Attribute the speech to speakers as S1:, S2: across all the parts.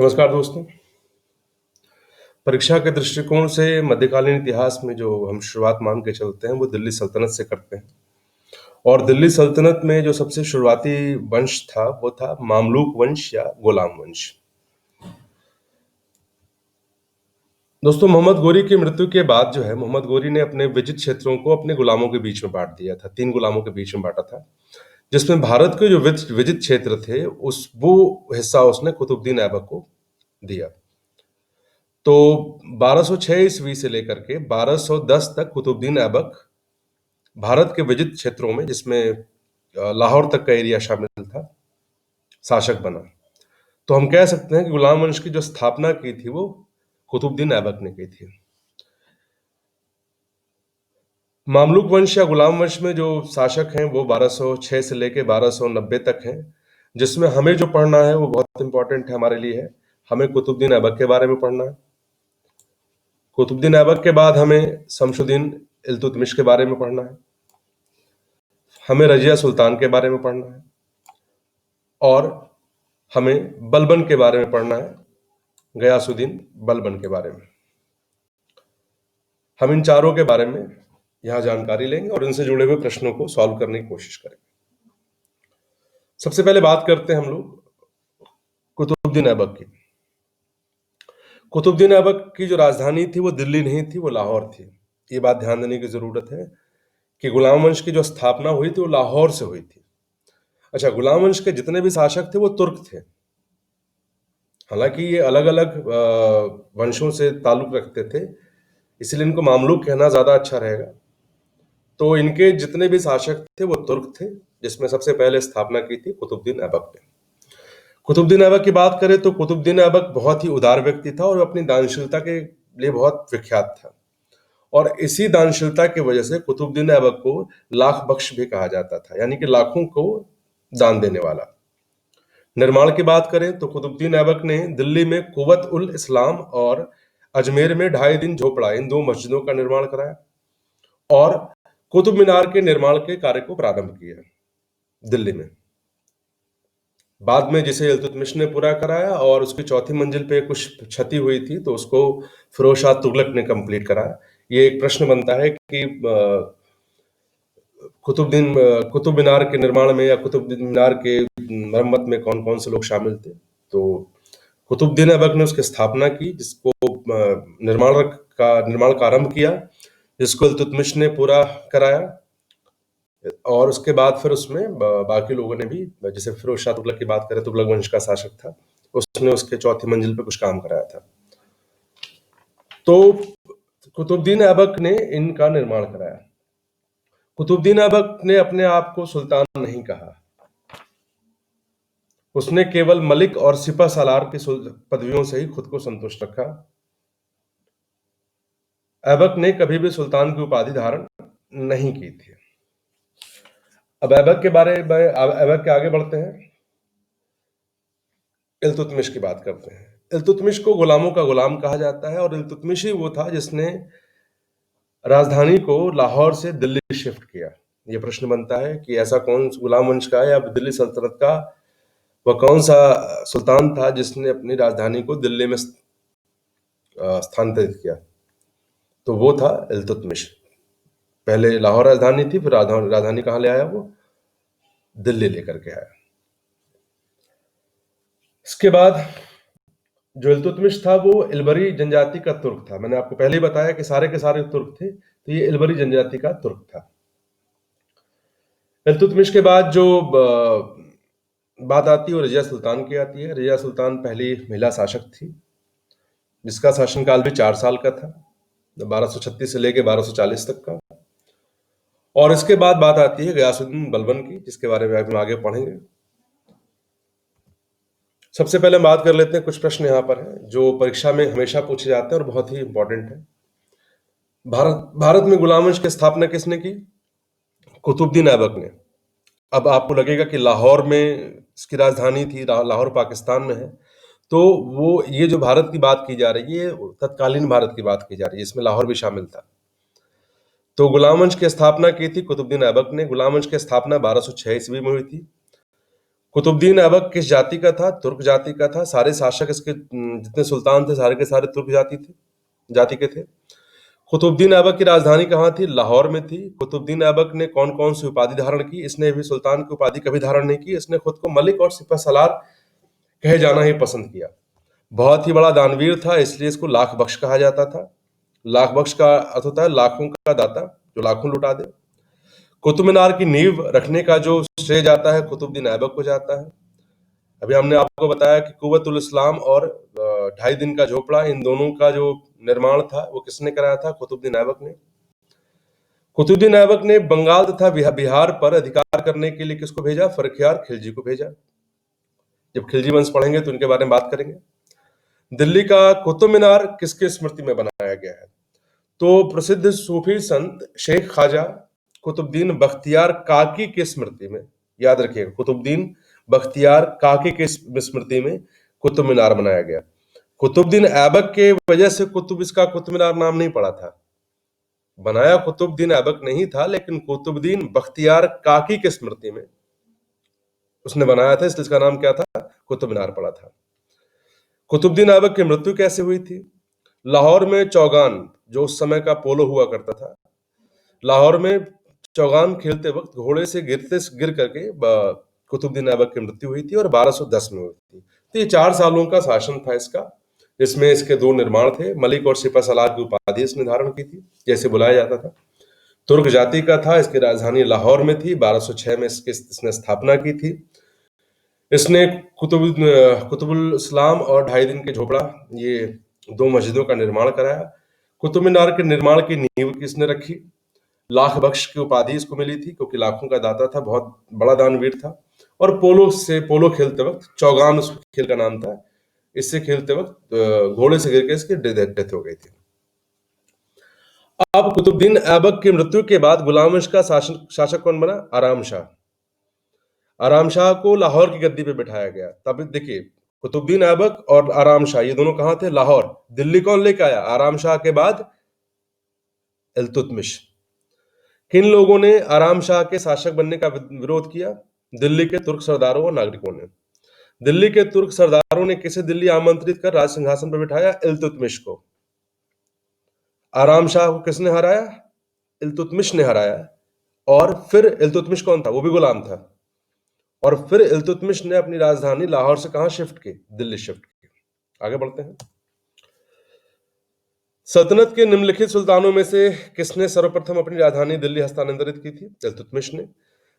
S1: नमस्कार दोस्तों। परीक्षा के दृष्टिकोण से मध्यकालीन इतिहास में जो हम शुरुआत मान के चलते हैं वो दिल्ली सल्तनत से करते हैं। और दिल्ली सल्तनत में जो सबसे शुरुआती वंश था वो था मामलूक वंश या गुलाम वंश। दोस्तों, मोहम्मद गोरी की मृत्यु के बाद जो है मोहम्मद गोरी ने अपने विजित क्षेत्रों को अपने गुलामों के बीच में बांट दिया था। 3 गुलामों के बीच में बांटा था, जिसमें भारत के जो विजित क्षेत्र थे वो हिस्सा उसने कुतुबुद्दीन ऐबक को दिया। तो 1206 ईस्वी से लेकर के 1210 तक कुतुबुद्दीन ऐबक भारत के विजित क्षेत्रों में, जिसमें लाहौर तक का एरिया शामिल था, शासक बना। तो हम कह सकते हैं कि गुलाम वंश की जो स्थापना की थी वो कुतुबुद्दीन ऐबक ने की थी। मामलुक वंश या गुलाम वंश में जो शासक हैं वो 1206 से लेके 1290 तक हैं, जिसमें हमें जो पढ़ना है वो बहुत इंपॉर्टेंट है हमारे लिए है। हमें कुतुबुद्दीन ऐबक के बारे में पढ़ना है। कुतुबुद्दीन ऐबक के बाद हमें शमसुद्दीन इल्तुतमिश के बारे में पढ़ना है। हमें रजिया सुल्तान के बारे में पढ़ना है और हमें बलबन के बारे में पढ़ना है, गयासुद्दीन बलबन के बारे में। हम इन चारों के बारे में यहाँ जानकारी लेंगे और इनसे जुड़े हुए प्रश्नों को सॉल्व करने की कोशिश करेंगे। सबसे पहले बात करते हैं हम लोग कुतुबुद्दीन ऐबक की। कुतुबुद्दीन ऐबक की जो राजधानी थी वो दिल्ली नहीं थी, वो लाहौर थी। ये बात ध्यान देने की जरूरत है कि गुलाम वंश की जो स्थापना हुई थी वो लाहौर से हुई थी। अच्छा, गुलाम वंश के जितने भी शासक थे वो तुर्क थे। हालांकि ये अलग अलग वंशों से ताल्लुक रखते थे, इसलिए इनको मामलूक कहना ज्यादा अच्छा रहेगा। तो इनके जितने भी शासक थे वो तुर्क थे, जिसमें सबसे पहले स्थापना की थी कुतुबुद्दीन ऐबक ने। कुतुबुद्दीन ऐबक की बात करें तो कुतुबुद्दीन ऐबक बहुत ही उदार व्यक्ति था और अपनी दानशीलता के लिए बहुत विख्यात था। और इसी दानशीलता की वजह से कुतुबुद्दीन ऐबक को लाख बख्श भी कहा जाता था, यानी कि लाखों को दान देने वाला। निर्माण की बात करें तो कुतुबुद्दीन ऐबक ने दिल्ली में कुवत उल इस्लाम और अजमेर में 2.5 दिन झोपड़ा, इन 2 मस्जिदों का निर्माण कराया और कुतुब मीनार के निर्माण के कार्य को प्रारंभ किया दिल्ली में। बाद में जिसे इल्तुतमिश ने पूरा कराया और उसकी चौथी मंजिल पे कुछ क्षति हुई थी तो उसको फिरोज शाह तुगलक ने कंप्लीट कराया। ये एक प्रश्न बनता है कि कुतुब मीनार के निर्माण में या कुतुब मीनार के मरम्मत में कौन कौन से लोग शामिल थे। तो कुतुबुद्दीन ऐबक ने उसकी स्थापना की, जिसको निर्माण का आरंभ किया, जिसको इल्तुतमिश ने पूरा कराया। और उसके बाद फिर उसमें बाकी लोगों ने भी, जैसे फिरोज शाह तुगलक की बात करें, तुगलक वंश का शासक था, उसने उसके चौथी मंजिल पे कुछ काम कराया था। तो कुतुबुद्दीन ऐबक ने इनका निर्माण कराया। कुतुबुद्दीन ऐबक ने अपने आप को सुल्तान नहीं कहा, उसने केवल मलिक और सिपह सालार की पदवियों से ही खुद को संतुष्ट रखा। ऐबक ने कभी भी सुल्तान की उपाधि धारण नहीं की थी। अब ऐबक के आगे बढ़ते हैं, इल्तुतमिश की बात करते हैं। इल्तुतमिश को गुलामों का गुलाम कहा जाता है और इल्तुतमिश ही वो था जिसने राजधानी को लाहौर से दिल्ली शिफ्ट किया। ये प्रश्न बनता है कि ऐसा कौन गुलाम वंश का या दिल्ली सल्तनत का वह कौन सा सुल्तान था जिसने अपनी राजधानी को दिल्ली में स्थानांतरित किया। तो वो था इल्तुतमिश। पहले लाहौर राजधानी थी, फिर राजधानी कहाँ ले आया, वो दिल्ली लेकर के आया। इसके बाद जो इल्तुतमिश था वो इल्बरी जनजाति का तुर्क था। मैंने आपको पहले ही बताया कि सारे के सारे तुर्क थे, तो ये इल्बरी जनजाति का तुर्क था। इल्तुतमिश के बाद जो बात आती है वो रजिया सुल्तान की आती है। रजिया सुल्तान पहली महिला शासक थी, जिसका शासनकाल भी 4 साल का था, 1236 से लेके 1240 तक का। और इसके बाद बात आती है गयासुद्दीन बलबन की, जिसके बारे में हम आगे पढ़ेंगे। सबसे पहले हम बात कर लेते हैं, कुछ प्रश्न यहाँ पर हैं जो परीक्षा में हमेशा पूछे जाते हैं और बहुत ही इंपॉर्टेंट है। भारत में गुलाम वंश की स्थापना किसने की? कुतुबुद्दीन ऐबक ने। अब आपको लगेगा कि लाहौर में इसकी राजधानी थी, लाहौर पाकिस्तान में है, तो वो ये जो भारत की बात की जा रही है तत्कालीन भारत की बात की जा रही है, इसमें लाहौर भी शामिल था। तो गुलाम वंश की स्थापना की थी कुतुबुद्दीन ऐबक ने। गुलाम वंश की स्थापना 1206 ईस्वी में हुई थी। कुतुबुद्दीन ऐबक किस जाति का था? तुर्क जाति का था। सारे शासक इसके जितने सुल्तान थे सारे के सारे तुर्क जाति के थे। कुतुबुद्दीन ऐबक की राजधानी कहाँ थी? लाहौर में थी। कुतुबुद्दीन ऐबक ने कौन कौन सी उपाधि धारण की? इसने भी सुल्तान की उपाधि कभी धारण नहीं की। इसने खुद को मलिक और सिपहसालार कहे जाना ही पसंद किया। बहुत ही बड़ा दानवीर था, इसलिए इसको लाख बख्श कहा जाता था। लाख बख्श का अर्थ होता है लाखों का दाता, जो लाखों लुटा दे। कुतुब मीनार की नींव रखने का जो श्रेय जाता है कुतुबुद्दीन ऐबक को जाता है। अभी हमने आपको बताया कि कुव्वतुल इस्लाम और 2.5 दिन का झोपड़ा, इन दोनों का जो निर्माण था वो किसने कराया था? कुतुबुद्दीन ऐबक ने। कुतुबुद्दीन ऐबक ने बंगाल तथा बिहार पर अधिकार करने के लिए किसको भेजा? फर्रुखियार खिलजी को भेजा। जब खिलजी वंश पढ़ेंगे तो इनके बारे में बात करेंगे। दिल्ली का कुतुब मीनार किसके स्मृति में बनाया गया है? तो प्रसिद्ध सूफी संत शेख ख्वाजा कुतुबुद्दीन बख्तियार काकी की स्मृति में, याद रखिएगा, कुतुबुद्दीन बख्तियार काकी की स्मृति में कुतुब मीनार बनाया गया। कुतुबुद्दीन ऐबक के वजह से इसका कुतुब मीनार नाम नहीं पड़ा था। बनाया कुतुबुद्दीन ऐबक नहीं था, लेकिन कुतुबुद्दीन बख्तियार काकी की स्मृति में उसने बनाया था, इसलिए इसका नाम क्या था? कुतुब मीनार पड़ा था। कुतुबुद्दीन ऐबक की मृत्यु कैसे हुई थी? लाहौर में चौगान, जो उस समय का पोलो हुआ करता था, लाहौर में चौगान खेलते वक्त घोड़े से गिर करके कुतुबुद्दीन ऐबक की मृत्यु हुई थी और 1210 में हुई थी। तो ये 4 सालों का शासन था इसका, जिसमें इसके 2 निर्माण थे। मलिक और सिपहसालार की उपाधि इसने धारण की थी, जैसे बुलाया जाता था। तुर्क जाति का था, इसकी राजधानी लाहौर में थी। 1206 में इसने स्थापना की थी। इसने कुतुबुल इस्लाम और 2.5 दिन के झोपड़ा, ये 2 मस्जिदों का निर्माण कराया। कुतुब मीनार के निर्माण की नींव किसने रखी? लाख बख्श की उपाधि इसको मिली थी, क्योंकि लाखों का दाता था, बहुत बड़ा दानवीर था। और पोलो खेलते वक्त, चौगान उस खेल का नाम था, इससे खेलते वक्त घोड़े से गिर के इसकी डेथ हो गई थी। अब कुतुबुद्दीन ऐबक की मृत्यु के बाद गुलाम वंश का शासक कौन बना? आराम शाह। आराम शाह को लाहौर की गद्दी पे बिठाया गया। तब देखिए, कुतुबुद्दीन ऐबक और आराम शाह ये दोनों कहां थे? लाहौर। दिल्ली कौन लेके आया? आराम शाह के बाद इल्तुतमिश। किन लोगों ने आराम शाह के शासक बनने का विरोध किया? दिल्ली के तुर्क सरदारों और नागरिकों ने। दिल्ली के तुर्क सरदारों ने किसे दिल्ली आमंत्रित कर राज सिंहासन पर बिठाया? इल्तुतमिश को। आराम शाह को किसने हराया? इल्तुतमिश ने हराया। और फिर इल्तुतमिश कौन था? वो भी गुलाम था। और फिर इल्तुतमिश ने अपनी राजधानी लाहौर से कहां शिफ्ट की? दिल्ली शिफ्ट की। आगे बढ़ते हैं। सल्तनत के निम्नलिखित सुल्तानों में से किसने सर्वप्रथम अपनी राजधानी दिल्ली हस्तांतरित की थी? इल्तुतमिश ने।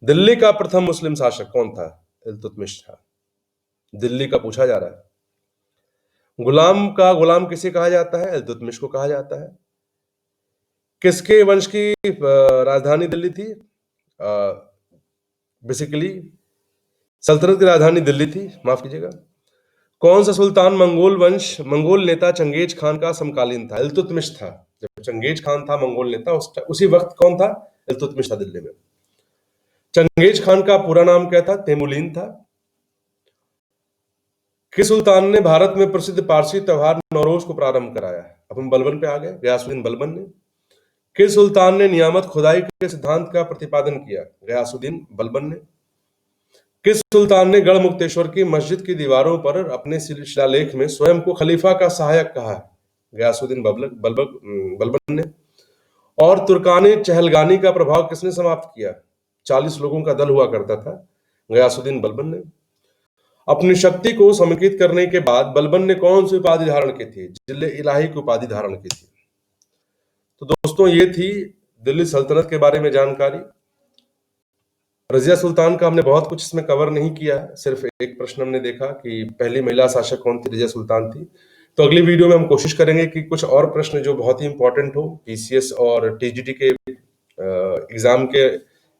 S1: दिल्ली का प्रथम मुस्लिम शासक कौन था? इल्तुतमिश था। दिल्ली का पूछा जा रहा है। गुलाम किसे कहा जाता है? इल्तुतमिश को कहा जाता है। किसके वंश की राजधानी दिल्ली थी? बेसिकली सल्तनत की राजधानी दिल्ली थी, माफ कीजिएगा। कौन सा सुल्तान मंगोल नेता चंगेज खान का समकालीन था? इल्तुतमिश था। जब चंगेज खान था मंगोल नेता, उसी वक्त कौन था? इल्तुतमिश था दिल्ली में। चंगेज खान का पूरा नाम क्या था? तैमुलीन था। किस सुल्तान ने भारत में प्रसिद्ध पारसी त्योहार नौरोज को प्रारंभ कराया? अब हम बलबन पे आ गए। गयासुद्दीन बलबन ने। किस सुल्तान ने नियामत खुदाई के सिद्धांत का प्रतिपादन किया? गयासुद्दीन बलबन ने। किस सुल्तान ने गढ़मुक्तेश्वर की मस्जिद की दीवारों पर अपने शिलालेख में स्वयं को खलीफा का सहायक कहा? गयासुद्दीन बलबन ने। और तुर्कानी चहलगानी का प्रभाव किसने समाप्त किया? 40 लोगों का दल हुआ करता था, गयासुद्दीन बलबन ने। अपनी शक्ति को समेकित करने के बाद बलबन ने कौन सी उपाधि धारण की थी? जिले इलाही की उपाधि धारण की थी। तो दोस्तों, ये थी दिल्ली सल्तनत के बारे में जानकारी। रजिया सुल्तान का हमने बहुत कुछ इसमें कवर नहीं किया है, सिर्फ एक प्रश्न हमने देखा कि पहली महिला शासक कौन थी? रजिया सुल्तान थी। तो अगली वीडियो में हम कोशिश करेंगे कि कुछ और प्रश्न जो बहुत ही इंपॉर्टेंट हो पीसीएस और टीजीटी के एग्जाम के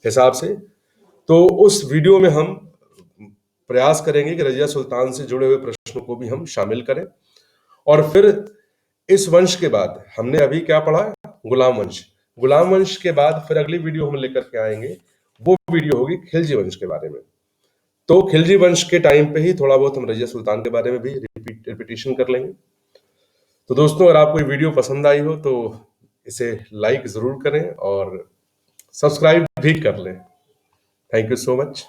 S1: हिसाब से, तो उस वीडियो में हम प्रयास करेंगे कि रजिया सुल्तान से जुड़े हुए प्रश्नों को भी हम शामिल करें। और फिर इस वंश के बाद हमने अभी क्या पढ़ा? गुलाम वंश। गुलाम वंश के बाद फिर अगली वीडियो हम लेकर के आएंगे, वो वीडियो होगी खिलजी वंश के बारे में। तो खिलजी वंश के टाइम पे ही थोड़ा बहुत हम रजिया सुल्तान के बारे में भी रिपीटिशन कर लेंगे। तो दोस्तों, अगर आपको ये वीडियो पसंद आई हो तो इसे लाइक जरूर करें और सब्सक्राइब भी कर लें। Thank you so much.